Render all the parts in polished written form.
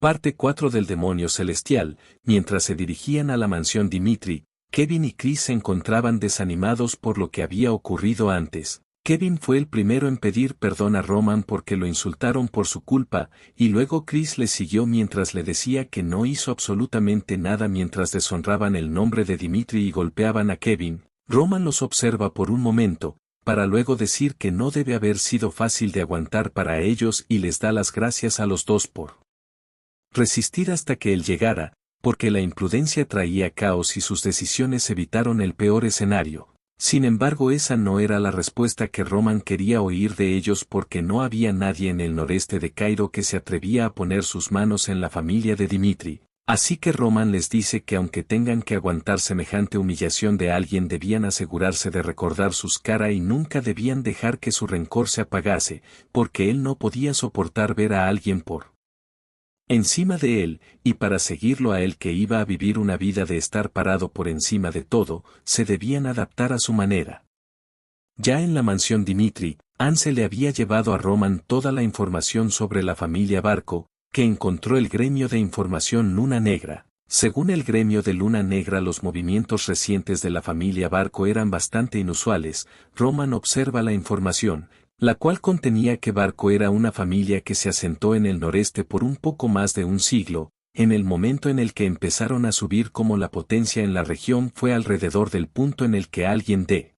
Parte 4 del demonio celestial. Mientras se dirigían a la mansión Dimitri, Kevin y Chris se encontraban desanimados por lo que había ocurrido antes. Kevin fue el primero en pedir perdón a Roman porque lo insultaron por su culpa, y luego Chris le siguió mientras le decía que no hizo absolutamente nada mientras deshonraban el nombre de Dimitri y golpeaban a Kevin. Roman los observa por un momento, para luego decir que no debe haber sido fácil de aguantar para ellos y les da las gracias a los dos por resistir hasta que él llegara, porque la imprudencia traía caos y sus decisiones evitaron el peor escenario. Sin embargo, esa no era la respuesta que Roman quería oír de ellos porque no había nadie en el noreste de Cairo que se atrevía a poner sus manos en la familia de Dimitri. Así que Roman les dice que aunque tengan que aguantar semejante humillación de alguien debían asegurarse de recordar sus caras y nunca debían dejar que su rencor se apagase, porque él no podía soportar ver a alguien por encima de él, y para seguirlo a él que iba a vivir una vida de estar parado por encima de todo, se debían adaptar a su manera. Ya en la mansión Dimitri, Anse le había llevado a Roman toda la información sobre la familia Barco, que encontró el gremio de información Luna Negra. Según el gremio de Luna Negra, los movimientos recientes de la familia Barco eran bastante inusuales. Roman observa la información, la cual contenía que Barco era una familia que se asentó en el noreste por un poco más de un siglo. En el momento en el que empezaron a subir como la potencia en la región fue alrededor del punto en el que alguien de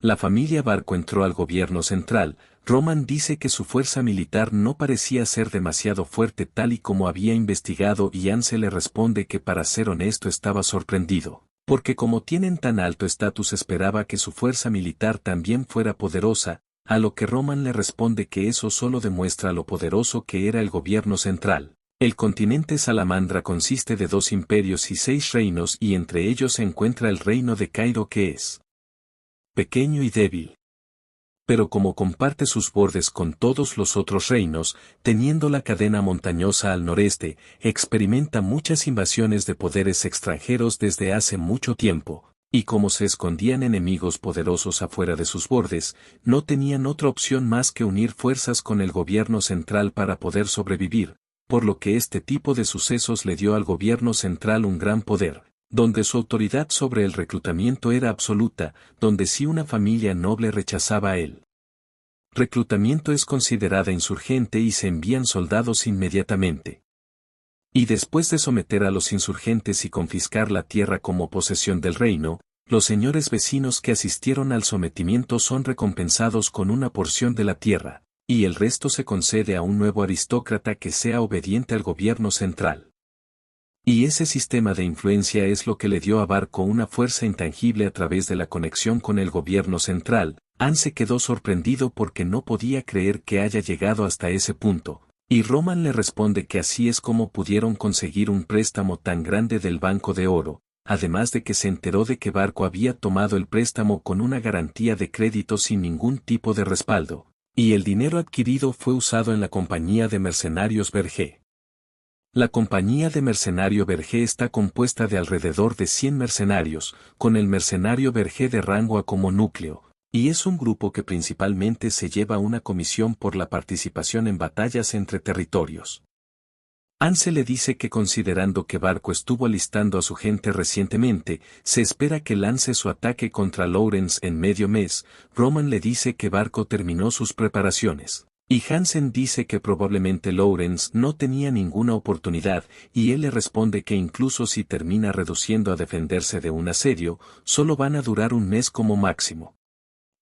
la familia Barco entró al gobierno central. Roman dice que su fuerza militar no parecía ser demasiado fuerte tal y como había investigado, y Anse le responde que para ser honesto estaba sorprendido, porque como tienen tan alto estatus esperaba que su fuerza militar también fuera poderosa, a lo que Roman le responde que eso solo demuestra lo poderoso que era el gobierno central. El continente Salamandra consiste de 2 imperios y 6 reinos, y entre ellos se encuentra el reino de Cairo, que es pequeño y débil. Pero como comparte sus bordes con todos los otros reinos, teniendo la cadena montañosa al noreste, experimenta muchas invasiones de poderes extranjeros desde hace mucho tiempo. Y como se escondían enemigos poderosos afuera de sus bordes, no tenían otra opción más que unir fuerzas con el gobierno central para poder sobrevivir, por lo que este tipo de sucesos le dio al gobierno central un gran poder, donde su autoridad sobre el reclutamiento era absoluta, donde si una familia noble rechazaba el reclutamiento es considerada insurgente y se envían soldados inmediatamente. Y después de someter a los insurgentes y confiscar la tierra como posesión del reino, los señores vecinos que asistieron al sometimiento son recompensados con una porción de la tierra, y el resto se concede a un nuevo aristócrata que sea obediente al gobierno central. Y ese sistema de influencia es lo que le dio a Barco una fuerza intangible a través de la conexión con el gobierno central. Anse quedó sorprendido porque no podía creer que haya llegado hasta ese punto. Y Roman le responde que así es como pudieron conseguir un préstamo tan grande del Banco de Oro, además de que se enteró de que Barco había tomado el préstamo con una garantía de crédito sin ningún tipo de respaldo, y el dinero adquirido fue usado en la compañía de mercenarios Berger. La compañía de mercenario Berger está compuesta de alrededor de 100 mercenarios, con el mercenario Berger de rango A como núcleo. Y es un grupo que principalmente se lleva una comisión por la participación en batallas entre territorios. Anse le dice que considerando que Barco estuvo alistando a su gente recientemente, se espera que lance su ataque contra Lawrence en medio mes. Roman le dice que Barco terminó sus preparaciones. Y Hansen dice que probablemente Lawrence no tenía ninguna oportunidad, y él le responde que incluso si termina reduciendo a defenderse de un asedio, solo van a durar un mes como máximo.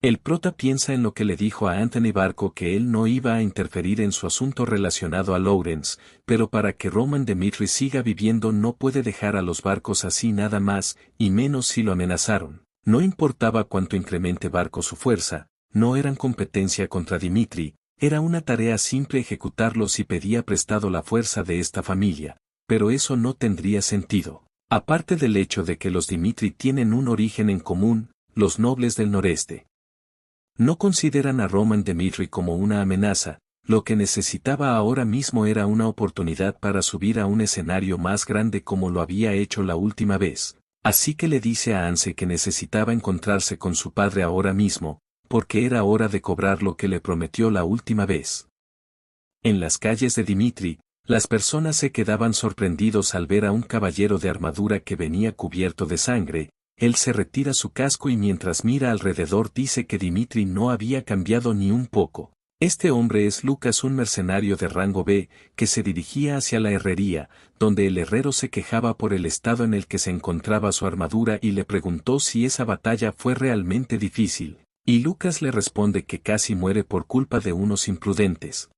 El prota piensa en lo que le dijo a Anthony Barco, que él no iba a interferir en su asunto relacionado a Lawrence, pero para que Roman Dimitri siga viviendo no puede dejar a los Barcos así nada más, y menos si lo amenazaron. No importaba cuánto incremente Barco su fuerza, no eran competencia contra Dimitri, era una tarea simple ejecutarlo si pedía prestado la fuerza de esta familia, pero eso no tendría sentido. Aparte del hecho de que los Dimitri tienen un origen en común, los nobles del noreste no consideran a Roman Dimitri como una amenaza. Lo que necesitaba ahora mismo era una oportunidad para subir a un escenario más grande como lo había hecho la última vez. Así que le dice a Anse que necesitaba encontrarse con su padre ahora mismo, porque era hora de cobrar lo que le prometió la última vez. En las calles de Dimitri, Las personas se quedaban sorprendidos al ver a un caballero de armadura que venía cubierto de sangre. Él se retira su casco y mientras mira alrededor dice que Dimitri no había cambiado ni un poco. Este hombre es Lucas, un mercenario de rango B, que se dirigía hacia la herrería, donde el herrero se quejaba por el estado en el que se encontraba su armadura y le preguntó si esa batalla fue realmente difícil, y Lucas le responde que casi muere por culpa de unos imprudentes.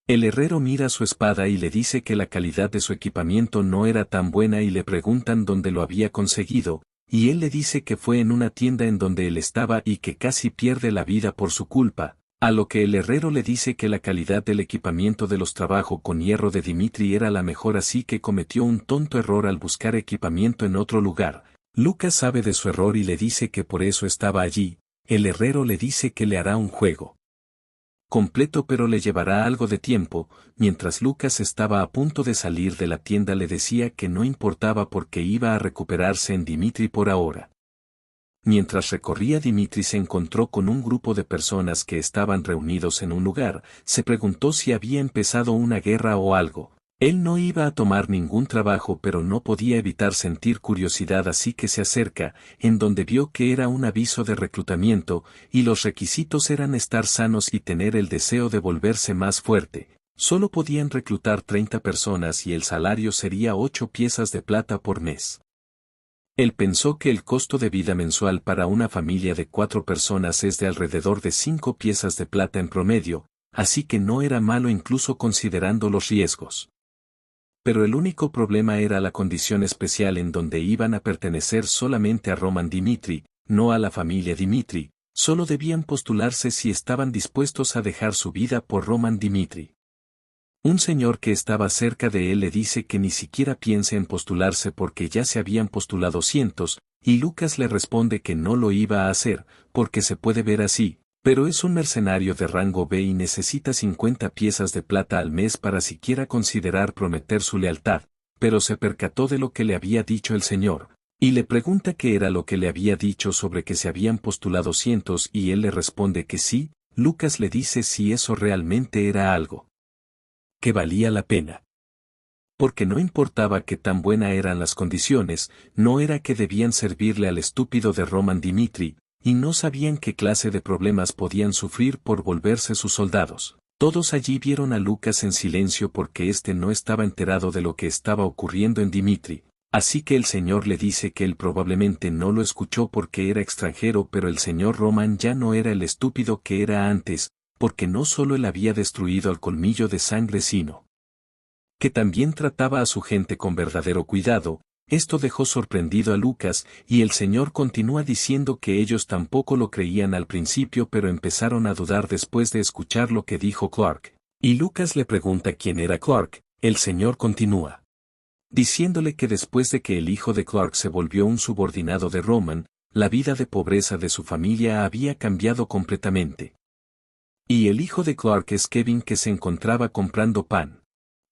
El herrero mira su espada y le dice que la calidad de su equipamiento no era tan buena y le preguntan dónde lo había conseguido, y él le dice que fue en una tienda en donde él estaba y que casi pierde la vida por su culpa. A lo que el herrero le dice que la calidad del equipamiento de los trabajos con hierro de Dimitri era la mejor, así que cometió un tonto error al buscar equipamiento en otro lugar. Lucas sabe de su error y le dice que por eso estaba allí. El herrero le dice que le hará un juego completo pero le llevará algo de tiempo. Mientras Lucas estaba a punto de salir de la tienda le decía que no importaba porque iba a recuperarse en Dimitri por ahora. Mientras recorría Dimitri se encontró con un grupo de personas que estaban reunidos en un lugar, se preguntó si había empezado una guerra o algo. Él no iba a tomar ningún trabajo pero no podía evitar sentir curiosidad, así que se acerca, en donde vio que era un aviso de reclutamiento, y los requisitos eran estar sanos y tener el deseo de volverse más fuerte. Solo podían reclutar 30 personas y el salario sería 8 piezas de plata por mes. Él pensó que el costo de vida mensual para una familia de 4 personas es de alrededor de 5 piezas de plata en promedio, así que no era malo incluso considerando los riesgos. Pero el único problema era la condición especial en donde iban a pertenecer solamente a Roman Dimitri, no a la familia Dimitri, solo debían postularse si estaban dispuestos a dejar su vida por Roman Dimitri. Un señor que estaba cerca de él le dice que ni siquiera piense en postularse porque ya se habían postulado cientos, y Lucas le responde que no lo iba a hacer, porque se puede ver así, pero es un mercenario de rango B y necesita 50 piezas de plata al mes para siquiera considerar prometer su lealtad, pero se percató de lo que le había dicho el señor, y le pregunta qué era lo que le había dicho sobre que se habían postulado cientos y él le responde que sí. Lucas le dice si eso realmente era algo que valía la pena. Porque no importaba qué tan buenas eran las condiciones, no era que debían servirle al estúpido de Roman Dimitri, y no sabían qué clase de problemas podían sufrir por volverse sus soldados. Todos allí vieron a Lucas en silencio porque éste no estaba enterado de lo que estaba ocurriendo en Dimitri, así que el señor le dice que él probablemente no lo escuchó porque era extranjero, pero el señor Roman ya no era el estúpido que era antes, porque no solo él había destruido al colmillo de sangre sino que también trataba a su gente con verdadero cuidado. Esto dejó sorprendido a Lucas, y el señor continúa diciendo que ellos tampoco lo creían al principio pero empezaron a dudar después de escuchar lo que dijo Clark. Y Lucas le pregunta quién era Clark. El señor continúa diciéndole que después de que el hijo de Clark se volvió un subordinado de Roman, la vida de pobreza de su familia había cambiado completamente. Y el hijo de Clark es Kevin, que se encontraba comprando pan.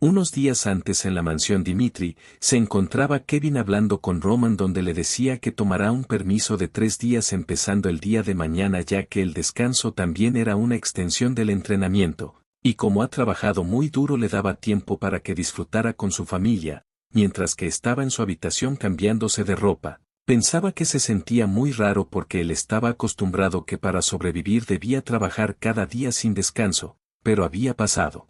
Unos días antes en la mansión Dimitri, se encontraba Kevin hablando con Roman donde le decía que tomará un permiso de 3 días empezando el día de mañana, ya que el descanso también era una extensión del entrenamiento, y como ha trabajado muy duro le daba tiempo para que disfrutara con su familia, mientras que estaba en su habitación cambiándose de ropa. Pensaba que se sentía muy raro porque él estaba acostumbrado que para sobrevivir debía trabajar cada día sin descanso, pero había pasado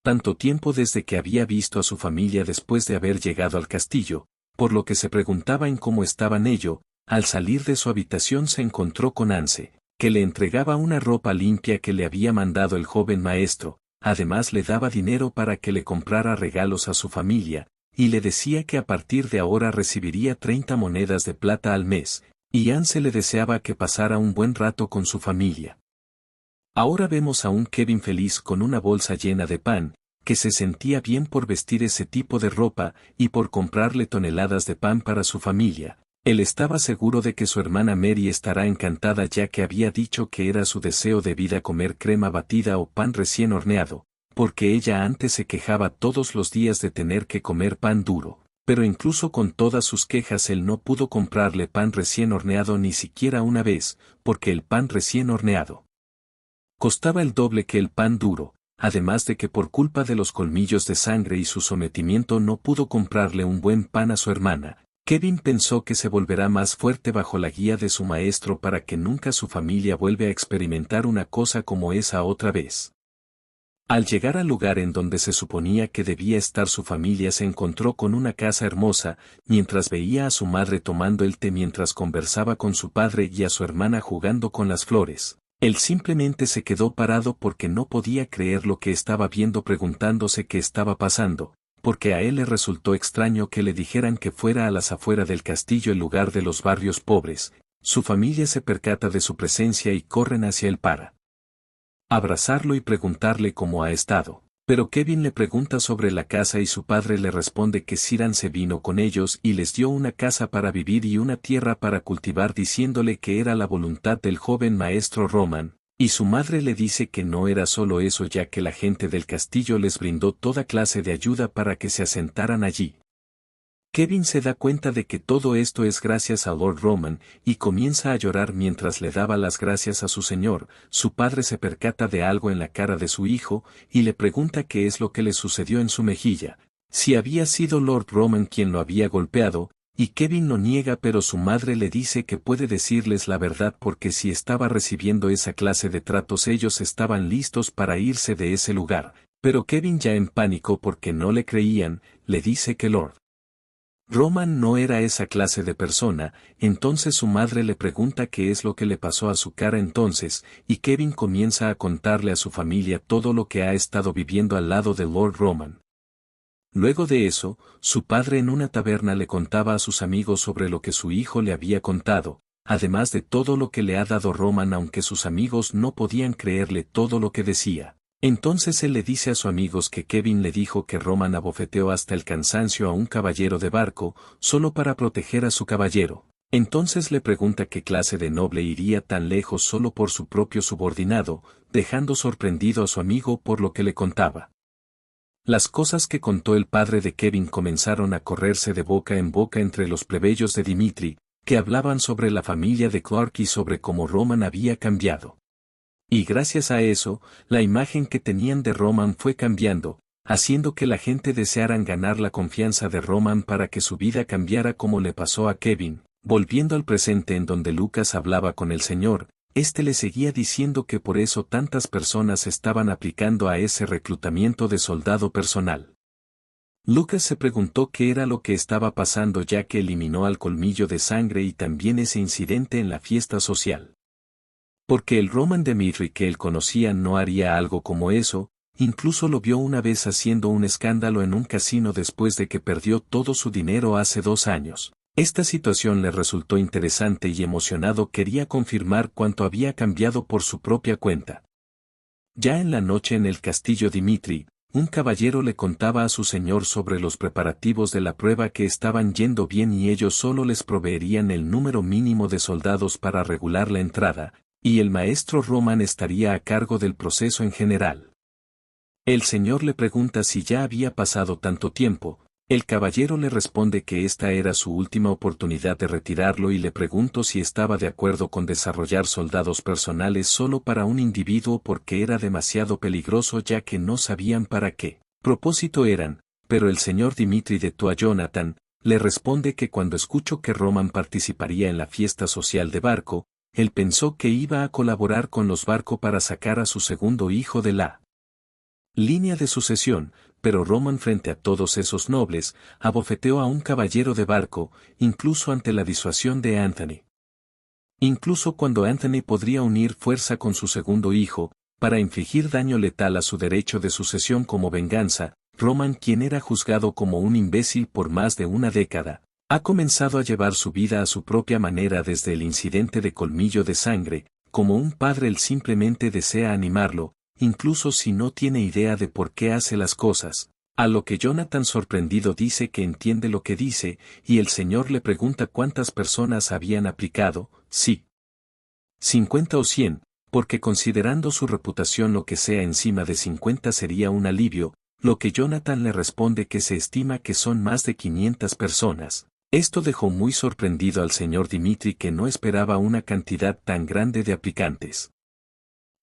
tanto tiempo desde que había visto a su familia después de haber llegado al castillo, por lo que se preguntaba en cómo estaban ellos. Al salir de su habitación se encontró con Anse, que le entregaba una ropa limpia que le había mandado el joven maestro, además le daba dinero para que le comprara regalos a su familia, y le decía que a partir de ahora recibiría 30 monedas de plata al mes, y Anse le deseaba que pasara un buen rato con su familia. Ahora vemos a un Kevin feliz con una bolsa llena de pan, que se sentía bien por vestir ese tipo de ropa y por comprarle toneladas de pan para su familia. Él estaba seguro de que su hermana Mary estará encantada, ya que había dicho que era su deseo de vida comer crema batida o pan recién horneado, porque ella antes se quejaba todos los días de tener que comer pan duro, pero incluso con todas sus quejas él no pudo comprarle pan recién horneado ni siquiera una vez, porque el pan recién horneado costaba el doble que el pan duro, además de que por culpa de los colmillos de sangre y su sometimiento no pudo comprarle un buen pan a su hermana. Kevin pensó que se volverá más fuerte bajo la guía de su maestro para que nunca su familia vuelva a experimentar una cosa como esa otra vez. Al llegar al lugar en donde se suponía que debía estar su familia se encontró con una casa hermosa, mientras veía a su madre tomando el té mientras conversaba con su padre y a su hermana jugando con las flores. Él simplemente se quedó parado porque no podía creer lo que estaba viendo preguntándose qué estaba pasando, porque a él le resultó extraño que le dijeran que fuera a las afueras del castillo en lugar de los barrios pobres. Su familia se percata de su presencia y corren hacia él para abrazarlo y preguntarle cómo ha estado. Pero Kevin le pregunta sobre la casa y su padre le responde que Siran se vino con ellos y les dio una casa para vivir y una tierra para cultivar diciéndole que era la voluntad del joven maestro Roman, y su madre le dice que no era solo eso ya que la gente del castillo les brindó toda clase de ayuda para que se asentaran allí. Kevin se da cuenta de que todo esto es gracias a Lord Roman, y comienza a llorar mientras le daba las gracias a su señor. Su padre se percata de algo en la cara de su hijo, y le pregunta qué es lo que le sucedió en su mejilla, si había sido Lord Roman quien lo había golpeado, y Kevin lo niega pero su madre le dice que puede decirles la verdad porque si estaba recibiendo esa clase de tratos ellos estaban listos para irse de ese lugar, pero Kevin ya en pánico porque no le creían, le dice que Lord Roman no era esa clase de persona, entonces su madre le pregunta qué es lo que le pasó a su cara entonces, y Kevin comienza a contarle a su familia todo lo que ha estado viviendo al lado de Lord Roman. Luego de eso, su padre en una taberna le contaba a sus amigos sobre lo que su hijo le había contado, además de todo lo que le ha dado Roman aunque sus amigos no podían creerle todo lo que decía. Entonces él le dice a sus amigos que Kevin le dijo que Roman abofeteó hasta el cansancio a un caballero de barco, solo para proteger a su caballero. Entonces le pregunta qué clase de noble iría tan lejos solo por su propio subordinado, dejando sorprendido a su amigo por lo que le contaba. Las cosas que contó el padre de Kevin comenzaron a correrse de boca en boca entre los plebeyos de Dimitri, que hablaban sobre la familia de Clark y sobre cómo Roman había cambiado. Y gracias a eso, la imagen que tenían de Roman fue cambiando, haciendo que la gente desearan ganar la confianza de Roman para que su vida cambiara como le pasó a Kevin. Volviendo al presente en donde Lucas hablaba con el Señor, éste le seguía diciendo que por eso tantas personas estaban aplicando a ese reclutamiento de soldado personal. Lucas se preguntó qué era lo que estaba pasando ya que eliminó al colmillo de sangre y también ese incidente en la fiesta social. Porque el Roman Dimitri que él conocía no haría algo como eso, incluso lo vio una vez haciendo un escándalo en un casino después de que perdió todo su dinero hace 2 años. Esta situación le resultó interesante y emocionado quería confirmar cuánto había cambiado por su propia cuenta. Ya en la noche en el castillo Dimitri, un caballero le contaba a su señor sobre los preparativos de la prueba que estaban yendo bien y ellos solo les proveerían el número mínimo de soldados para regular la entrada, y el maestro Roman estaría a cargo del proceso en general. El señor le pregunta si ya había pasado tanto tiempo, el caballero le responde que esta era su última oportunidad de retirarlo y le preguntó si estaba de acuerdo con desarrollar soldados personales solo para un individuo porque era demasiado peligroso ya que no sabían para qué propósito eran, pero el señor Dimitri de Tua Jonathan, le responde que cuando escuchó que Roman participaría en la fiesta social de barco, él pensó que iba a colaborar con los barcos para sacar a su segundo hijo de la línea de sucesión, pero Roman frente a todos esos nobles, abofeteó a un caballero de barco, incluso ante la disuasión de Anthony. Incluso cuando Anthony podría unir fuerza con su segundo hijo, para infligir daño letal a su derecho de sucesión como venganza, Roman quien era juzgado como un imbécil por más de una década, ha comenzado a llevar su vida a su propia manera desde el incidente de colmillo de sangre, como un padre él simplemente desea animarlo, incluso si no tiene idea de por qué hace las cosas, a lo que Jonathan sorprendido dice que entiende lo que dice, y el señor le pregunta cuántas personas habían aplicado, sí. 50 o 100, porque considerando su reputación lo que sea encima de 50 sería un alivio, lo que Jonathan le responde que se estima que son más de 500 personas. Esto dejó muy sorprendido al señor Dimitri que no esperaba una cantidad tan grande de aplicantes.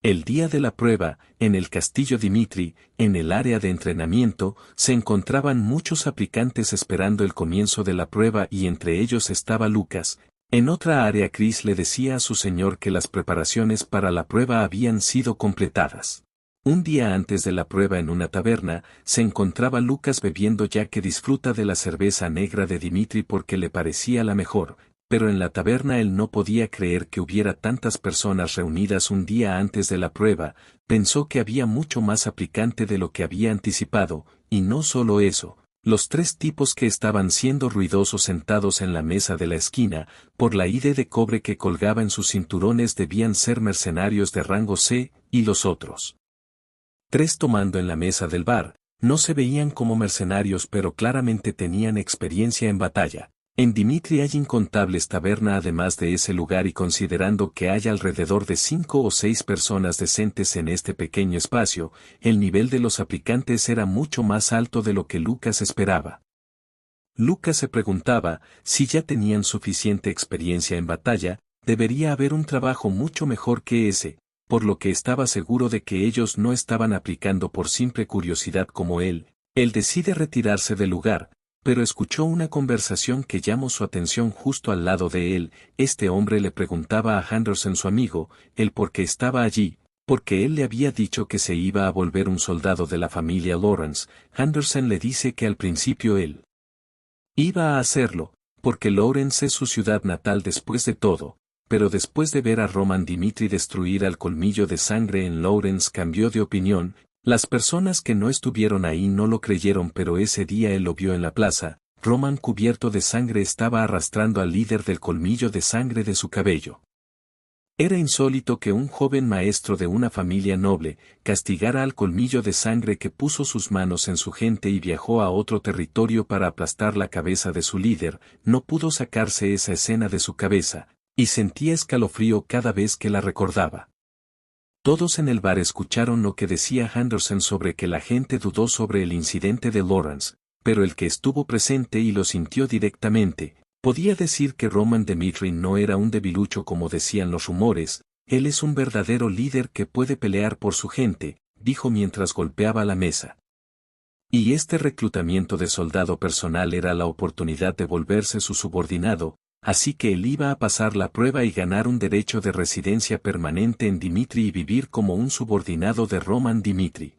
El día de la prueba, en el castillo Dimitri, en el área de entrenamiento, se encontraban muchos aplicantes esperando el comienzo de la prueba y entre ellos estaba Lucas. En otra área Chris le decía a su señor que las preparaciones para la prueba habían sido completadas. Un día antes de la prueba en una taberna, se encontraba Lucas bebiendo ya que disfruta de la cerveza negra de Dimitri porque le parecía la mejor, pero en la taberna él no podía creer que hubiera tantas personas reunidas un día antes de la prueba, pensó que había mucho más aplicante de lo que había anticipado, y no solo eso, los 3 tipos que estaban siendo ruidosos sentados en la mesa de la esquina, por la hide de cobre que colgaba en sus cinturones debían ser mercenarios de rango C, y los otros 3 tomando en la mesa del bar, no se veían como mercenarios pero claramente tenían experiencia en batalla. En Dimitri hay incontables tabernas además de ese lugar y considerando que hay alrededor de 5 o 6 personas decentes en este pequeño espacio, el nivel de los aplicantes era mucho más alto de lo que Lucas esperaba. Lucas se preguntaba, si ya tenían suficiente experiencia en batalla, debería haber un trabajo mucho mejor que ese, por lo que estaba seguro de que ellos no estaban aplicando por simple curiosidad como él. Él decide retirarse del lugar, pero escuchó una conversación que llamó su atención justo al lado de él. Este hombre le preguntaba a Henderson su amigo, el por qué estaba allí, porque él le había dicho que se iba a volver un soldado de la familia Lawrence. Henderson le dice que al principio él iba a hacerlo, porque Lawrence es su ciudad natal después de todo, pero después de ver a Roman Dimitri destruir al colmillo de sangre en Lawrence cambió de opinión. Las personas que no estuvieron ahí no lo creyeron pero ese día él lo vio en la plaza. Roman cubierto de sangre estaba arrastrando al líder del colmillo de sangre de su cabello. Era insólito que un joven maestro de una familia noble castigara al colmillo de sangre que puso sus manos en su gente y viajó a otro territorio para aplastar la cabeza de su líder. No pudo sacarse esa escena de su cabeza, y sentía escalofrío cada vez que la recordaba. Todos en el bar escucharon lo que decía Henderson sobre que la gente dudó sobre el incidente de Lawrence, pero el que estuvo presente y lo sintió directamente, podía decir que Roman Dimitri no era un debilucho como decían los rumores, él es un verdadero líder que puede pelear por su gente, dijo mientras golpeaba la mesa. Y este reclutamiento de soldado personal era la oportunidad de volverse su subordinado, así que él iba a pasar la prueba y ganar un derecho de residencia permanente en Dimitri y vivir como un subordinado de Roman Dimitri.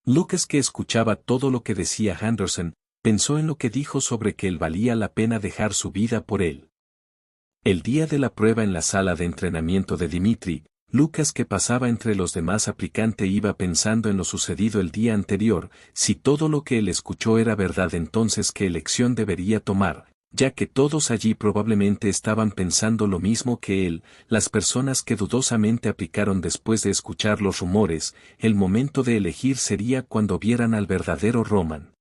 Lucas, que escuchaba todo lo que decía Henderson, pensó en lo que dijo sobre que él valía la pena dejar su vida por él. El día de la prueba en la sala de entrenamiento de Dimitri, Lucas, que pasaba entre los demás aplicantes, iba pensando en lo sucedido el día anterior. Si todo lo que él escuchó era verdad, entonces ¿qué elección debería tomar? Ya que todos allí probablemente estaban pensando lo mismo que él, las personas que dudosamente aplicaron después de escuchar los rumores. El momento de elegir sería cuando vieran al verdadero Roman.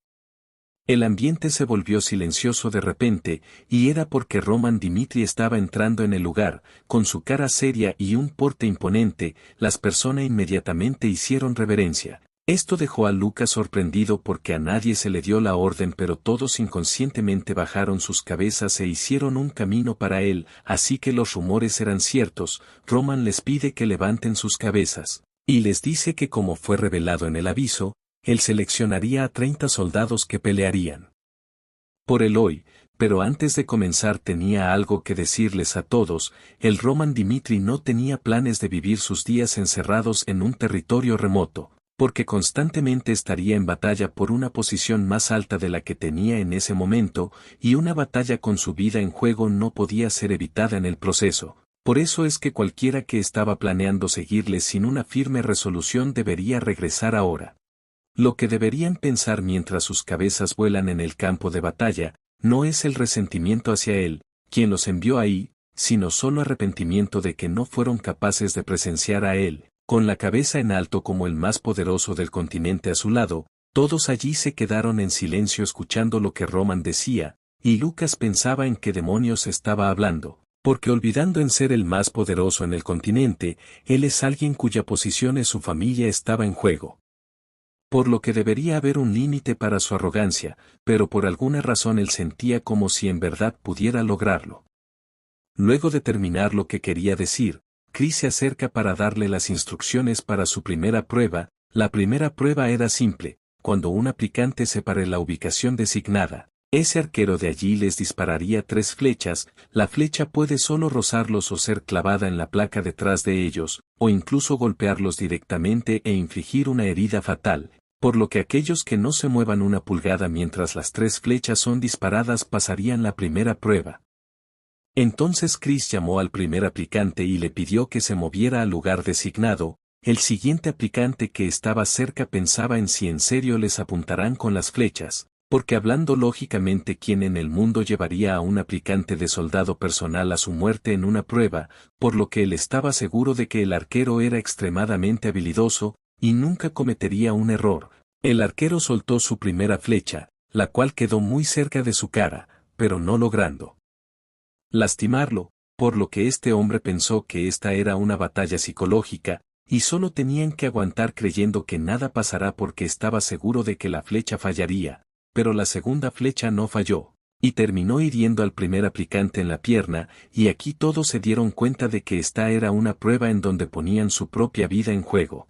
El ambiente se volvió silencioso de repente, y era porque Roman Dimitri estaba entrando en el lugar, con su cara seria y un porte imponente. Las personas inmediatamente hicieron reverencia. Esto dejó a Lucas sorprendido porque a nadie se le dio la orden, pero todos inconscientemente bajaron sus cabezas e hicieron un camino para él. Así que los rumores eran ciertos. Roman les pide que levanten sus cabezas, y les dice que como fue revelado en el aviso, él seleccionaría a 30 soldados que pelearían por él hoy, pero antes de comenzar tenía algo que decirles a todos. El Roman Dimitri no tenía planes de vivir sus días encerrados en un territorio remoto, porque constantemente estaría en batalla por una posición más alta de la que tenía en ese momento, y una batalla con su vida en juego no podía ser evitada en el proceso. Por eso es que cualquiera que estaba planeando seguirle sin una firme resolución debería regresar ahora. Lo que deberían pensar mientras sus cabezas vuelan en el campo de batalla, no es el resentimiento hacia él, quien los envió ahí, sino solo arrepentimiento de que no fueron capaces de presenciar a él, con la cabeza en alto como el más poderoso del continente a su lado. Todos allí se quedaron en silencio escuchando lo que Roman decía, y Lucas pensaba en qué demonios estaba hablando, porque olvidando en ser el más poderoso en el continente, él es alguien cuya posición en su familia estaba en juego. Por lo que debería haber un límite para su arrogancia, pero por alguna razón él sentía como si en verdad pudiera lograrlo. Luego de terminar lo que quería decir, Chris se acerca para darle las instrucciones para su primera prueba. La primera prueba era simple: cuando un aplicante separe la ubicación designada, ese arquero de allí les dispararía 3 flechas. La flecha puede solo rozarlos o ser clavada en la placa detrás de ellos, o incluso golpearlos directamente e infligir una herida fatal, por lo que aquellos que no se muevan una pulgada mientras las 3 flechas son disparadas pasarían la primera prueba. Entonces Chris llamó al primer aplicante y le pidió que se moviera al lugar designado. El siguiente aplicante que estaba cerca pensaba en si en serio les apuntarán con las flechas, porque hablando lógicamente, ¿quién en el mundo llevaría a un aplicante de soldado personal a su muerte en una prueba? Por lo que él estaba seguro de que el arquero era extremadamente habilidoso y nunca cometería un error. El arquero soltó su primera flecha, la cual quedó muy cerca de su cara, pero no logrando lastimarlo, por lo que este hombre pensó que esta era una batalla psicológica, y solo tenían que aguantar creyendo que nada pasará porque estaba seguro de que la flecha fallaría, pero la segunda flecha no falló, y terminó hiriendo al primer aplicante en la pierna, y aquí todos se dieron cuenta de que esta era una prueba en donde ponían su propia vida en juego.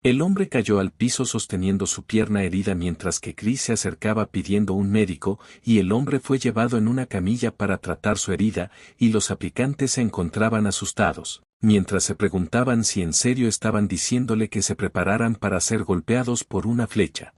El hombre cayó al piso sosteniendo su pierna herida mientras que Chris se acercaba pidiendo un médico, y el hombre fue llevado en una camilla para tratar su herida, y los aplicantes se encontraban asustados, mientras se preguntaban si en serio estaban diciéndole que se prepararan para ser golpeados por una flecha.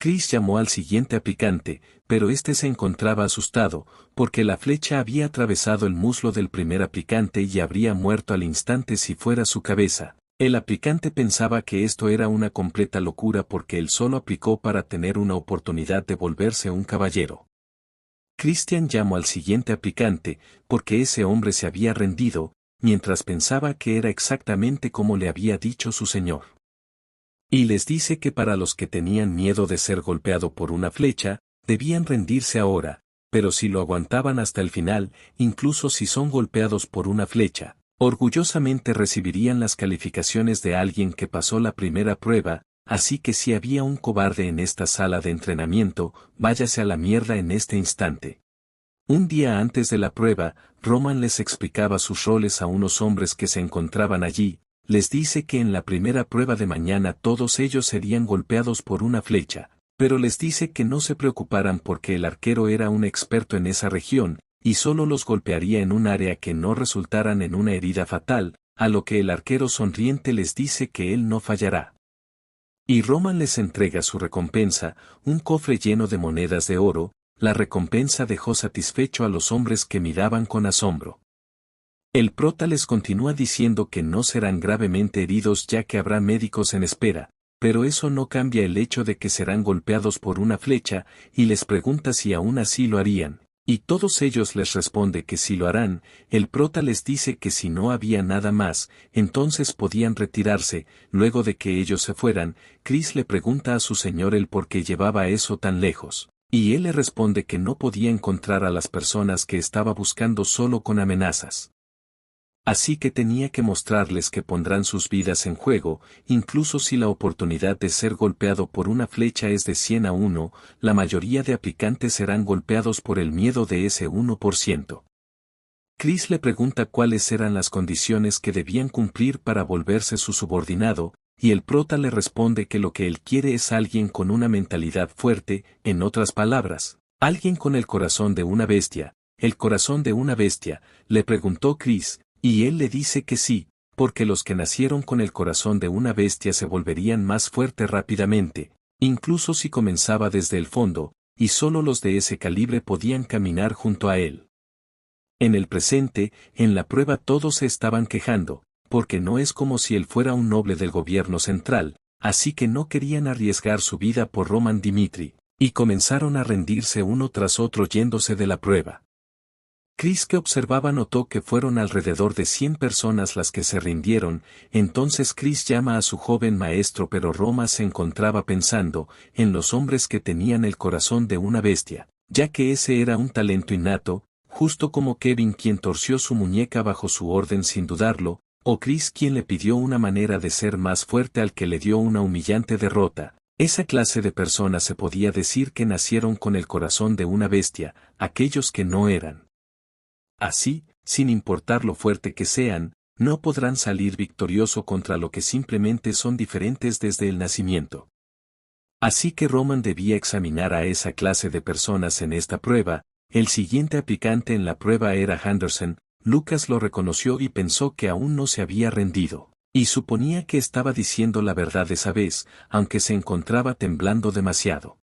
Chris llamó al siguiente aplicante, pero este se encontraba asustado, porque la flecha había atravesado el muslo del primer aplicante y habría muerto al instante si fuera su cabeza. El aplicante pensaba que esto era una completa locura porque él solo aplicó para tener una oportunidad de volverse un caballero. Christian llamó al siguiente aplicante, porque ese hombre se había rendido, mientras pensaba que era exactamente como le había dicho su señor. Y les dice que para los que tenían miedo de ser golpeado por una flecha, debían rendirse ahora, pero si lo aguantaban hasta el final, incluso si son golpeados por una flecha, orgullosamente recibirían las calificaciones de alguien que pasó la primera prueba. Así que si había un cobarde en esta sala de entrenamiento, váyase a la mierda en este instante. Un día antes de la prueba, Roman les explicaba sus roles a unos hombres que se encontraban allí. Les dice que en la primera prueba de mañana todos ellos serían golpeados por una flecha, pero les dice que no se preocuparan porque el arquero era un experto en esa región, y solo los golpearía en un área que no resultaran en una herida fatal, a lo que el arquero sonriente les dice que él no fallará. Y Roman les entrega su recompensa, un cofre lleno de monedas de oro. La recompensa dejó satisfecho a los hombres que miraban con asombro. El prota les continúa diciendo que no serán gravemente heridos ya que habrá médicos en espera, pero eso no cambia el hecho de que serán golpeados por una flecha, y les pregunta si aún así lo harían. Y todos ellos les responde que sí lo harán. El prota les dice que si no había nada más, entonces podían retirarse. Luego de que ellos se fueran, Chris le pregunta a su señor el por qué llevaba eso tan lejos, y él le responde que no podía encontrar a las personas que estaba buscando solo con amenazas. Así que tenía que mostrarles que pondrán sus vidas en juego, incluso si la oportunidad de ser golpeado por una flecha es de 100 a 1, la mayoría de aplicantes serán golpeados por el miedo de ese 1%. Chris le pregunta cuáles eran las condiciones que debían cumplir para volverse su subordinado, y el prota le responde que lo que él quiere es alguien con una mentalidad fuerte, en otras palabras, alguien con el corazón de una bestia. ¿El corazón de una bestia?, le preguntó Chris. Y él le dice que sí, porque los que nacieron con el corazón de una bestia se volverían más fuertes rápidamente, incluso si comenzaba desde el fondo, y solo los de ese calibre podían caminar junto a él. En el presente, en la prueba todos se estaban quejando, porque no es como si él fuera un noble del gobierno central, así que no querían arriesgar su vida por Roman Dimitri, y comenzaron a rendirse uno tras otro yéndose de la prueba. Chris, que observaba, notó que fueron alrededor de 100 personas las que se rindieron. Entonces Chris llama a su joven maestro, pero Roma se encontraba pensando en los hombres que tenían el corazón de una bestia, ya que ese era un talento innato, justo como Kevin, quien torció su muñeca bajo su orden sin dudarlo, o Chris, quien le pidió una manera de ser más fuerte al que le dio una humillante derrota. Esa clase de personas se podía decir que nacieron con el corazón de una bestia. Aquellos que no eran así, sin importar lo fuerte que sean, no podrán salir victorioso contra lo que simplemente son diferentes desde el nacimiento. Así que Roman debía examinar a esa clase de personas en esta prueba. El siguiente aplicante en la prueba era Henderson. Lucas lo reconoció y pensó que aún no se había rendido, y suponía que estaba diciendo la verdad esa vez, aunque se encontraba temblando demasiado.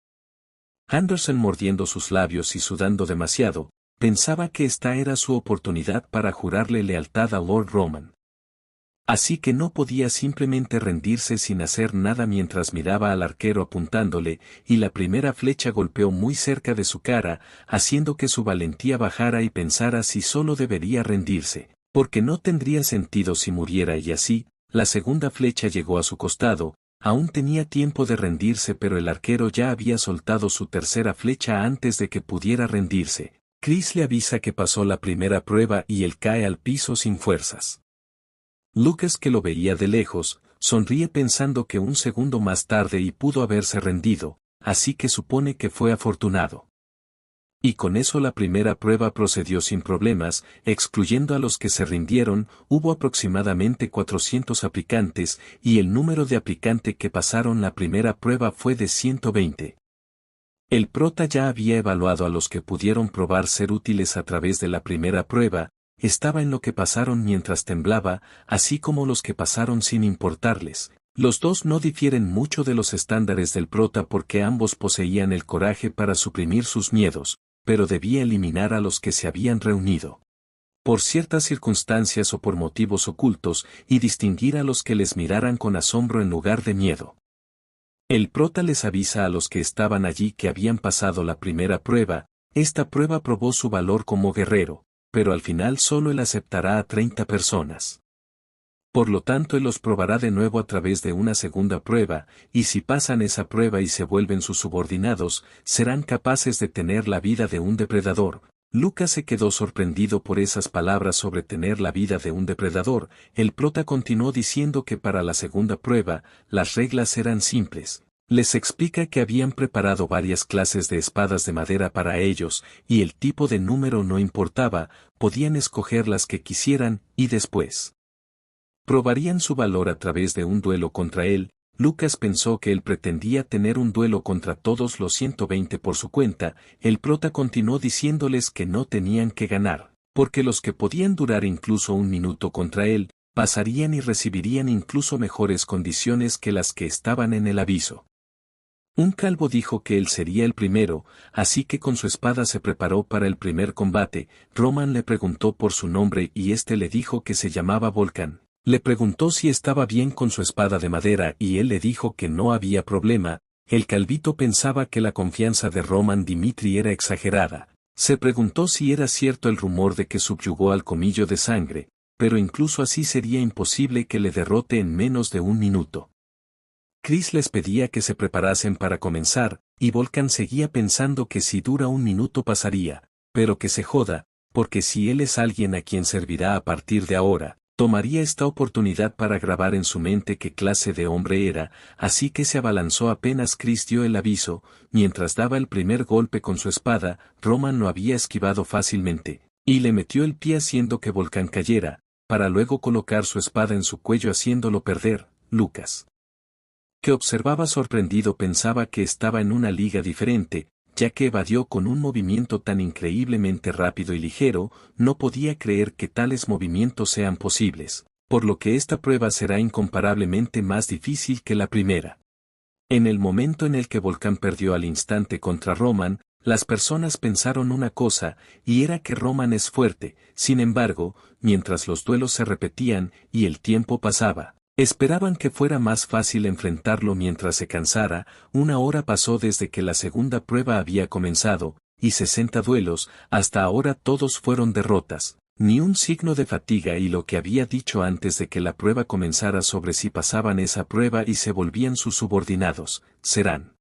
Henderson, mordiendo sus labios y sudando demasiado, pensaba que esta era su oportunidad para jurarle lealtad a Lord Roman. Así que no podía simplemente rendirse sin hacer nada mientras miraba al arquero apuntándole, y la primera flecha golpeó muy cerca de su cara, haciendo que su valentía bajara y pensara si solo debería rendirse, porque no tendría sentido si muriera, y así, la segunda flecha llegó a su costado. Aún tenía tiempo de rendirse, pero el arquero ya había soltado su tercera flecha antes de que pudiera rendirse. Chris le avisa que pasó la primera prueba y él cae al piso sin fuerzas. Lucas, que lo veía de lejos, sonríe pensando que un segundo más tarde y pudo haberse rendido, así que supone que fue afortunado. Y con eso la primera prueba procedió sin problemas, excluyendo a los que se rindieron. Hubo aproximadamente 400 aplicantes, y el número de aplicantes que pasaron la primera prueba fue de 120. El prota ya había evaluado a los que pudieron probar ser útiles a través de la primera prueba. Estaba en lo que pasaron mientras temblaba, así como los que pasaron sin importarles. Los dos no difieren mucho de los estándares del prota porque ambos poseían el coraje para suprimir sus miedos, pero debía eliminar a los que se habían reunido por ciertas circunstancias o por motivos ocultos, y distinguir a los que les miraran con asombro en lugar de miedo. El prota les avisa a los que estaban allí que habían pasado la primera prueba. Esta prueba probó su valor como guerrero, pero al final solo él aceptará a 30 personas. Por lo tanto, él los probará de nuevo a través de una segunda prueba, y si pasan esa prueba y se vuelven sus subordinados, serán capaces de tener la vida de un depredador. Lucas se quedó sorprendido por esas palabras sobre tener la vida de un depredador. El prota continuó diciendo que para la segunda prueba, las reglas eran simples. Les explica que habían preparado varias clases de espadas de madera para ellos, y el tipo de número no importaba, podían escoger las que quisieran, y después probarían su valor a través de un duelo contra él. Lucas pensó que él pretendía tener un duelo contra todos los 120 por su cuenta. El prota continuó diciéndoles que no tenían que ganar, porque los que podían durar incluso un minuto contra él, pasarían y recibirían incluso mejores condiciones que las que estaban en el aviso. Un calvo dijo que él sería el primero, así que con su espada se preparó para el primer combate. Roman le preguntó por su nombre y éste le dijo que se llamaba Volcán. Le preguntó si estaba bien con su espada de madera y él le dijo que no había problema. El calvito pensaba que la confianza de Roman Dimitri era exagerada. Se preguntó si era cierto el rumor de que subyugó al colmillo de sangre, pero incluso así sería imposible que le derrote en menos de un minuto. Chris les pedía que se preparasen para comenzar, y Volcán seguía pensando que si dura un minuto pasaría, pero que se joda, porque si él es alguien a quien servirá a partir de ahora, tomaría esta oportunidad para grabar en su mente qué clase de hombre era, así que se abalanzó apenas Chris dio el aviso. Mientras daba el primer golpe con su espada, Roman lo había esquivado fácilmente, y le metió el pie haciendo que Volcán cayera, para luego colocar su espada en su cuello haciéndolo perder. Lucas, que observaba sorprendido, pensaba que estaba en una liga diferente, ya que evadió con un movimiento tan increíblemente rápido y ligero. No podía creer que tales movimientos sean posibles, por lo que esta prueba será incomparablemente más difícil que la primera. En el momento en el que Volcán perdió al instante contra Roman, las personas pensaron una cosa, y era que Roman es fuerte. Sin embargo, mientras los duelos se repetían y el tiempo pasaba, esperaban que fuera más fácil enfrentarlo mientras se cansara. Una hora pasó desde que la segunda prueba había comenzado, y 60 duelos. Hasta ahora todos fueron derrotas, ni un signo de fatiga, y lo que había dicho antes de que la prueba comenzara sobre si pasaban esa prueba y se volvían sus subordinados, serán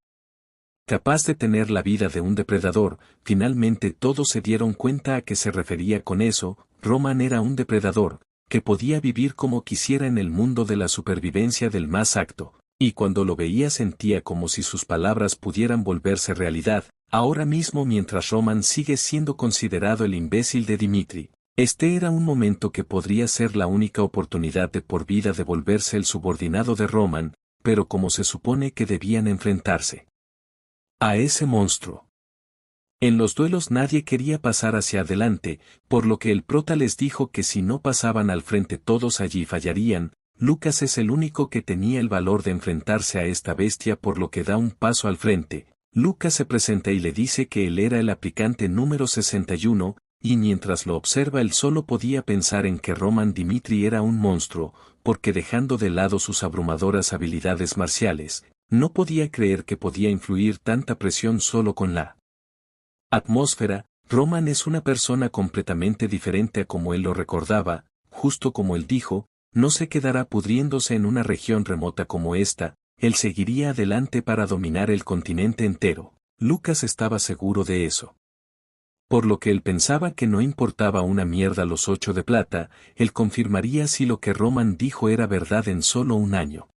capaz de tener la vida de un depredador. Finalmente todos se dieron cuenta a qué se refería con eso. Roman era un depredador, que podía vivir como quisiera en el mundo de la supervivencia del más acto, y cuando lo veía sentía como si sus palabras pudieran volverse realidad. Ahora mismo, mientras Roman sigue siendo considerado el imbécil de Dimitri, Este era un momento que podría ser la única oportunidad de por vida de volverse el subordinado de Roman, pero como se supone que debían enfrentarse a ese monstruo. En los duelos nadie quería pasar hacia adelante, por lo que el prota les dijo que si no pasaban al frente todos allí fallarían. Lucas es el único que tenía el valor de enfrentarse a esta bestia, por lo que da un paso al frente. Lucas se presenta y le dice que él era el aplicante número 61, y mientras lo observa él solo podía pensar en que Roman Dimitri era un monstruo, porque dejando de lado sus abrumadoras habilidades marciales, no podía creer que podía influir tanta presión solo con la atmósfera. Roman es una persona completamente diferente a como él lo recordaba, justo como él dijo, no se quedará pudriéndose en una región remota como esta, él seguiría adelante para dominar el continente entero. Lucas estaba seguro de eso. Por lo que él pensaba que no importaba una mierda los 8 de plata, él confirmaría si lo que Roman dijo era verdad en solo un año.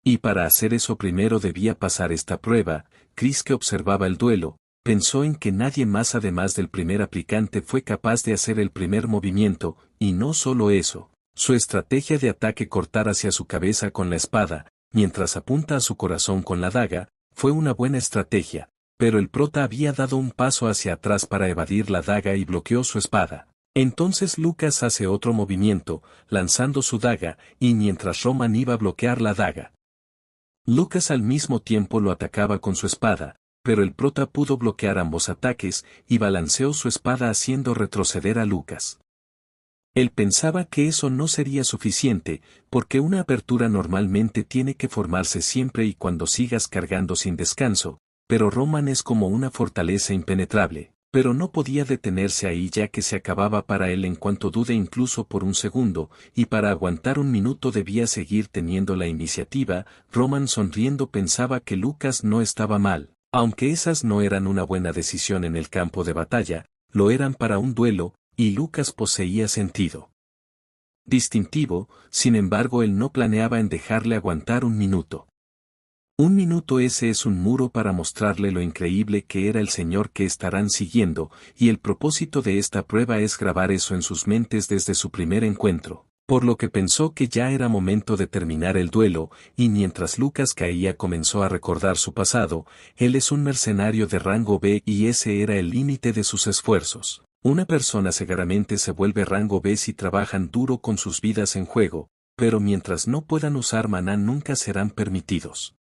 Y para hacer eso primero debía pasar esta prueba. Chris, que observaba el duelo, pensó en que nadie más además del primer aplicante fue capaz de hacer el primer movimiento, y no solo eso, su estrategia de ataque cortar hacia su cabeza con la espada, mientras apunta a su corazón con la daga, fue una buena estrategia, pero el prota había dado un paso hacia atrás para evadir la daga y bloqueó su espada. Entonces Lucas hace otro movimiento, lanzando su daga, y mientras Roman iba a bloquear la daga, Lucas al mismo tiempo lo atacaba con su espada, pero el prota pudo bloquear ambos ataques y balanceó su espada haciendo retroceder a Lucas. Él pensaba que eso no sería suficiente, porque una apertura normalmente tiene que formarse siempre y cuando sigas cargando sin descanso, pero Roman es como una fortaleza impenetrable, pero no podía detenerse ahí ya que se acababa para él en cuanto dude incluso por un segundo, y para aguantar un minuto debía seguir teniendo la iniciativa. Roman sonriendo pensaba que Lucas no estaba mal, aunque esas no eran una buena decisión en el campo de batalla, lo eran para un duelo, y Lucas poseía sentido distintivo. Sin embargo él no planeaba en dejarle aguantar un minuto. Un minuto ese es un muro para mostrarle lo increíble que era el señor que estarán siguiendo, y el propósito de esta prueba es grabar eso en sus mentes desde su primer encuentro, por lo que pensó que ya era momento de terminar el duelo, y mientras Lucas caía comenzó a recordar su pasado. Él es un mercenario de rango B y ese era el límite de sus esfuerzos. Una persona seguramente se vuelve rango B si trabajan duro con sus vidas en juego, pero mientras no puedan usar maná nunca serán permitidos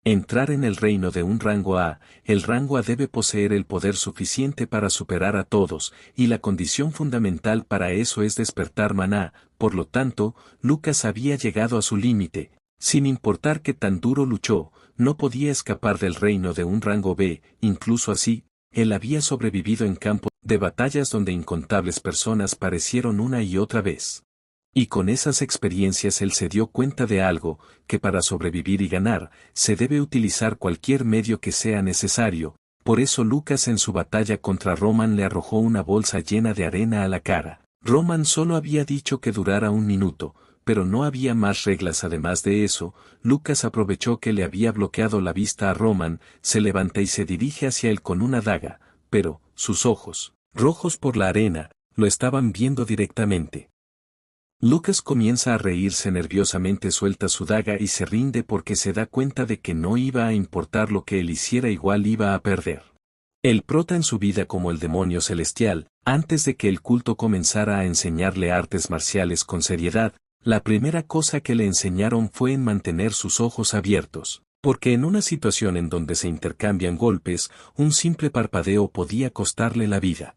entrar en el reino de un rango A. El rango A debe poseer el poder suficiente para superar a todos, y la condición fundamental para eso es despertar maná. Por lo tanto, Lucas había llegado a su límite. Sin importar qué tan duro luchó, no podía escapar del reino de un rango B. Incluso así, él había sobrevivido en campos de batallas donde incontables personas perecieron una y otra vez. Y con esas experiencias él se dio cuenta de algo, que para sobrevivir y ganar, se debe utilizar cualquier medio que sea necesario. Por eso Lucas en su batalla contra Roman le arrojó una bolsa llena de arena a la cara. Roman solo había dicho que durara un minuto, pero no había más reglas. Además de eso, Lucas aprovechó que le había bloqueado la vista a Roman, se levanta y se dirige hacia él con una daga, pero, sus ojos, rojos por la arena, lo estaban viendo directamente. Lucas comienza a reírse nerviosamente, suelta su daga y se rinde porque se da cuenta de que no iba a importar lo que él hiciera, igual iba a perder. El prota en su vida como el demonio celestial, antes de que el culto comenzara a enseñarle artes marciales con seriedad, la primera cosa que le enseñaron fue en mantener sus ojos abiertos, porque en una situación en donde se intercambian golpes, un simple parpadeo podía costarle la vida.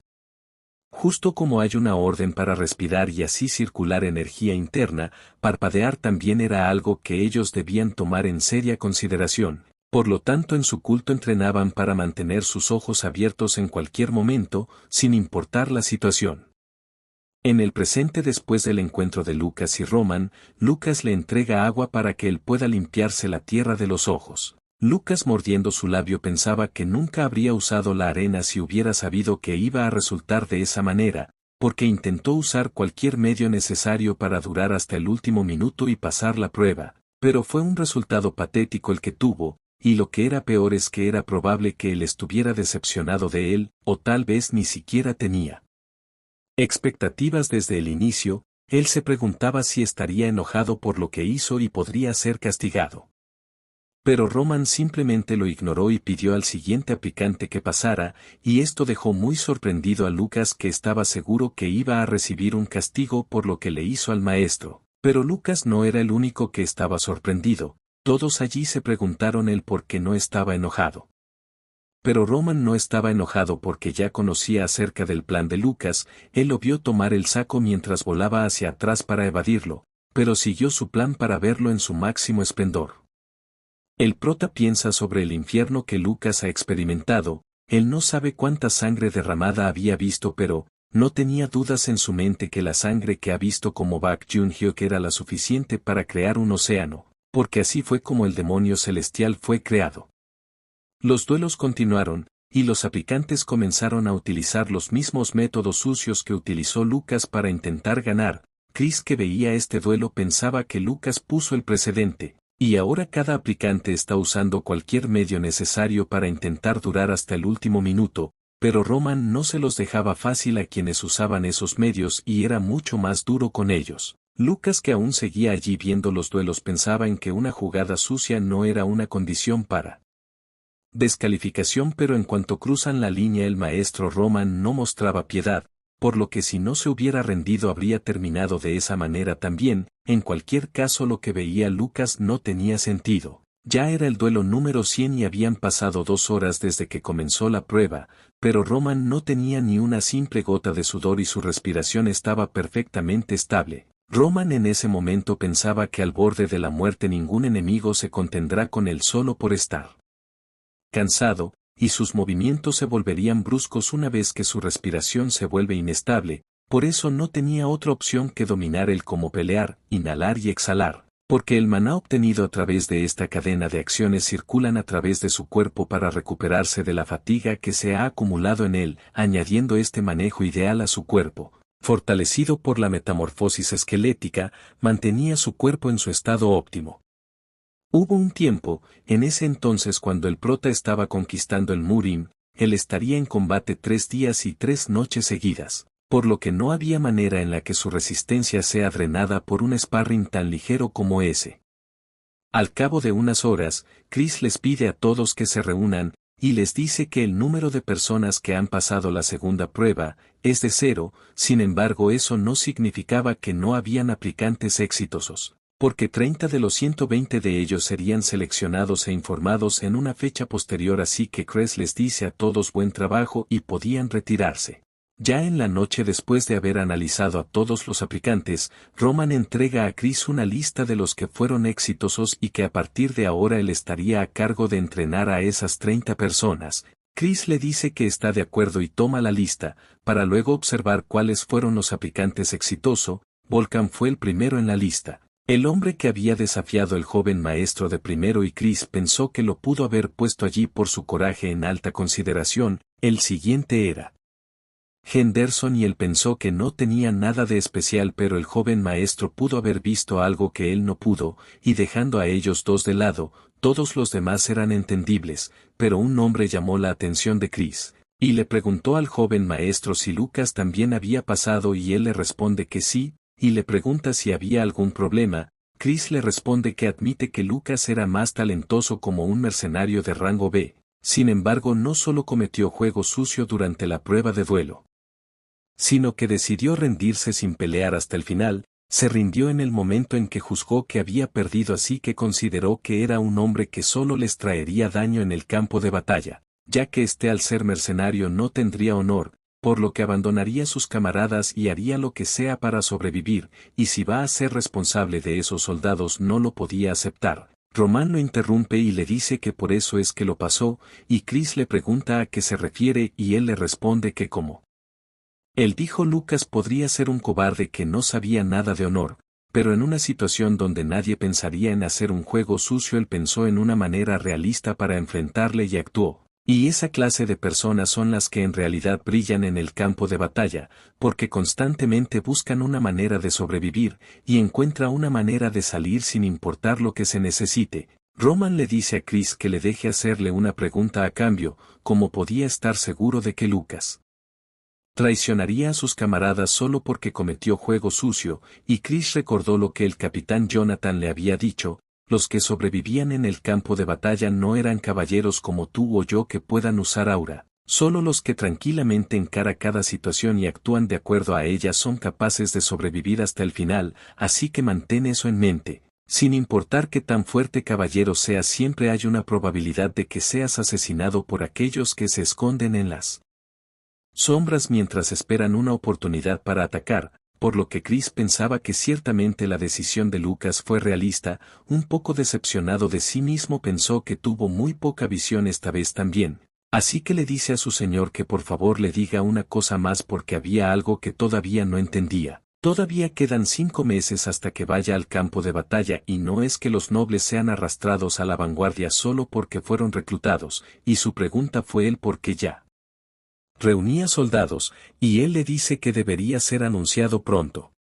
Justo como hay una orden para respirar y así circular energía interna, parpadear también era algo que ellos debían tomar en seria consideración. Por lo tanto en su culto entrenaban para mantener sus ojos abiertos en cualquier momento, sin importar la situación. En el presente, después del encuentro de Lucas y Roman, Lucas le entrega agua para que él pueda limpiarse la tierra de los ojos. Lucas, mordiendo su labio, pensaba que nunca habría usado la arena si hubiera sabido que iba a resultar de esa manera, porque intentó usar cualquier medio necesario para durar hasta el último minuto y pasar la prueba, pero fue un resultado patético el que tuvo, y lo que era peor es que era probable que él estuviera decepcionado de él, o tal vez ni siquiera tenía Expectativas desde el inicio, él se preguntaba si estaría enojado por lo que hizo y podría ser castigado. Pero Roman simplemente lo ignoró y pidió al siguiente aplicante que pasara, y esto dejó muy sorprendido a Lucas, que estaba seguro que iba a recibir un castigo por lo que le hizo al maestro. Pero Lucas no era el único que estaba sorprendido, todos allí se preguntaron el por qué no estaba enojado. Pero Roman no estaba enojado porque ya conocía acerca del plan de Lucas, él lo vio tomar el saco mientras volaba hacia atrás para evadirlo, pero siguió su plan para verlo en su máximo esplendor. El prota piensa sobre el infierno que Lucas ha experimentado, él no sabe cuánta sangre derramada había visto, pero no tenía dudas en su mente que la sangre que ha visto como Bak Joon-hyuk era la suficiente para crear un océano, porque así fue como el demonio celestial fue creado. Los duelos continuaron, y los aplicantes comenzaron a utilizar los mismos métodos sucios que utilizó Lucas para intentar ganar. Chris, que veía este duelo, pensaba que Lucas puso el precedente. Y ahora cada aplicante está usando cualquier medio necesario para intentar durar hasta el último minuto, pero Roman no se los dejaba fácil a quienes usaban esos medios y era mucho más duro con ellos. Lucas, que aún seguía allí viendo los duelos, pensaba en que una jugada sucia no era una condición para descalificación, pero en cuanto cruzan la línea el maestro Roman no mostraba piedad, por lo que si no se hubiera rendido habría terminado de esa manera también. En cualquier caso, lo que veía Lucas no tenía sentido. Ya era el duelo número 100 y habían pasado 2 horas desde que comenzó la prueba, pero Roman no tenía ni una simple gota de sudor y su respiración estaba perfectamente estable. Roman en ese momento pensaba que al borde de la muerte ningún enemigo se contendrá con él solo por estar cansado, y sus movimientos se volverían bruscos una vez que su respiración se vuelve inestable, por eso no tenía otra opción que dominar el cómo pelear, inhalar y exhalar, porque el maná obtenido a través de esta cadena de acciones circulan a través de su cuerpo para recuperarse de la fatiga que se ha acumulado en él, añadiendo este manejo ideal a su cuerpo. Fortalecido por la metamorfosis esquelética, mantenía su cuerpo en su estado óptimo. Hubo un tiempo, en ese entonces, cuando el prota estaba conquistando el Murim, él estaría en combate 3 días y 3 noches seguidas, por lo que no había manera en la que su resistencia sea drenada por un sparring tan ligero como ese. Al cabo de unas horas, Chris les pide a todos que se reúnan, y les dice que el número de personas que han pasado la segunda prueba es de 0, sin embargo eso no significaba que no habían aplicantes exitosos, porque 30 de los 120 de ellos serían seleccionados e informados en una fecha posterior, así que Chris les dice a todos buen trabajo y podían retirarse. Ya en la noche, después de haber analizado a todos los aplicantes, Roman entrega a Chris una lista de los que fueron exitosos y que a partir de ahora él estaría a cargo de entrenar a esas 30 personas. Chris le dice que está de acuerdo y toma la lista, para luego observar cuáles fueron los aplicantes exitosos. Volkan fue el primero en la lista. El hombre que había desafiado el joven maestro de primero, y Chris pensó que lo pudo haber puesto allí por su coraje en alta consideración. El siguiente era Henderson, y él pensó que no tenía nada de especial, pero el joven maestro pudo haber visto algo que él no pudo, y dejando a ellos dos de lado, todos los demás eran entendibles, pero un nombre llamó la atención de Chris, y le preguntó al joven maestro si Lucas también había pasado, y él le responde que sí, y le pregunta si había algún problema. Chris le responde que admite que Lucas era más talentoso como un mercenario de rango B, sin embargo no solo cometió juego sucio durante la prueba de duelo, sino que decidió rendirse sin pelear hasta el final. Se rindió en el momento en que juzgó que había perdido, así que consideró que era un hombre que solo les traería daño en el campo de batalla, ya que al ser mercenario no tendría honor, por lo que abandonaría a sus camaradas y haría lo que sea para sobrevivir, y si va a ser responsable de esos soldados no lo podía aceptar. Roman lo interrumpe y le dice que por eso es que lo pasó, y Chris le pregunta a qué se refiere y él le responde que como él dijo, Lucas podría ser un cobarde que no sabía nada de honor, pero en una situación donde nadie pensaría en hacer un juego sucio, él pensó en una manera realista para enfrentarle y actuó. Y esa clase de personas son las que en realidad brillan en el campo de batalla, porque constantemente buscan una manera de sobrevivir, y encuentra una manera de salir sin importar lo que se necesite. Roman le dice a Chris que le deje hacerle una pregunta a cambio, ¿cómo podía estar seguro de que Lucas Traicionaría a sus camaradas solo porque cometió juego sucio, y Chris recordó lo que el capitán Jonathan le había dicho: los que sobrevivían en el campo de batalla no eran caballeros como tú o yo que puedan usar aura. Solo los que tranquilamente encara cada situación y actúan de acuerdo a ella son capaces de sobrevivir hasta el final, así que mantén eso en mente. Sin importar qué tan fuerte caballero seas, siempre hay una probabilidad de que seas asesinado por aquellos que se esconden en las sombras mientras esperan una oportunidad para atacar, por lo que Chris pensaba que ciertamente la decisión de Lucas fue realista. Un poco decepcionado de sí mismo, pensó que tuvo muy poca visión esta vez también. Así que le dice a su señor que por favor le diga una cosa más porque había algo que todavía no entendía. Todavía quedan 5 meses hasta que vaya al campo de batalla, y no es que los nobles sean arrastrados a la vanguardia solo porque fueron reclutados, y su pregunta fue el por qué ya reunía soldados, y él le dice que debería ser anunciado pronto.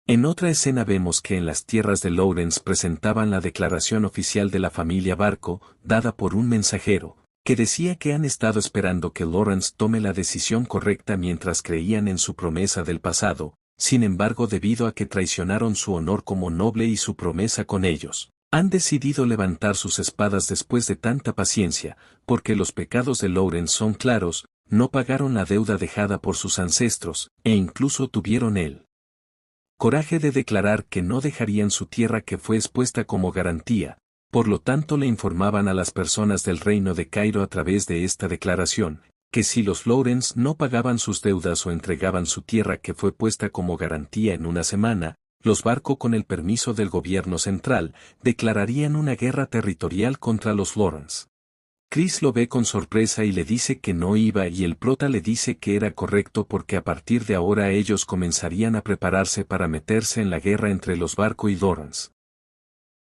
En otra escena vemos que en las tierras de Lawrence presentaban la declaración oficial de la familia Barco, dada por un mensajero, que decía que han estado esperando que Lawrence tome la decisión correcta mientras creían en su promesa del pasado. Sin embargo, debido a que traicionaron su honor como noble y su promesa con ellos, han decidido levantar sus espadas después de tanta paciencia, porque los pecados de Lawrence son claros: no pagaron la deuda dejada por sus ancestros, e incluso tuvieron el coraje de declarar que no dejarían su tierra que fue expuesta como garantía. Por lo tanto, le informaban a las personas del reino de Cairo a través de esta declaración, que si los Lawrence no pagaban sus deudas o entregaban su tierra que fue puesta como garantía en una semana, los Barco, con el permiso del gobierno central, declararían una guerra territorial contra los Lawrence. Chris lo ve con sorpresa y le dice que no iba, y el prota le dice que era correcto porque a partir de ahora ellos comenzarían a prepararse para meterse en la guerra entre los Barco y Lawrence.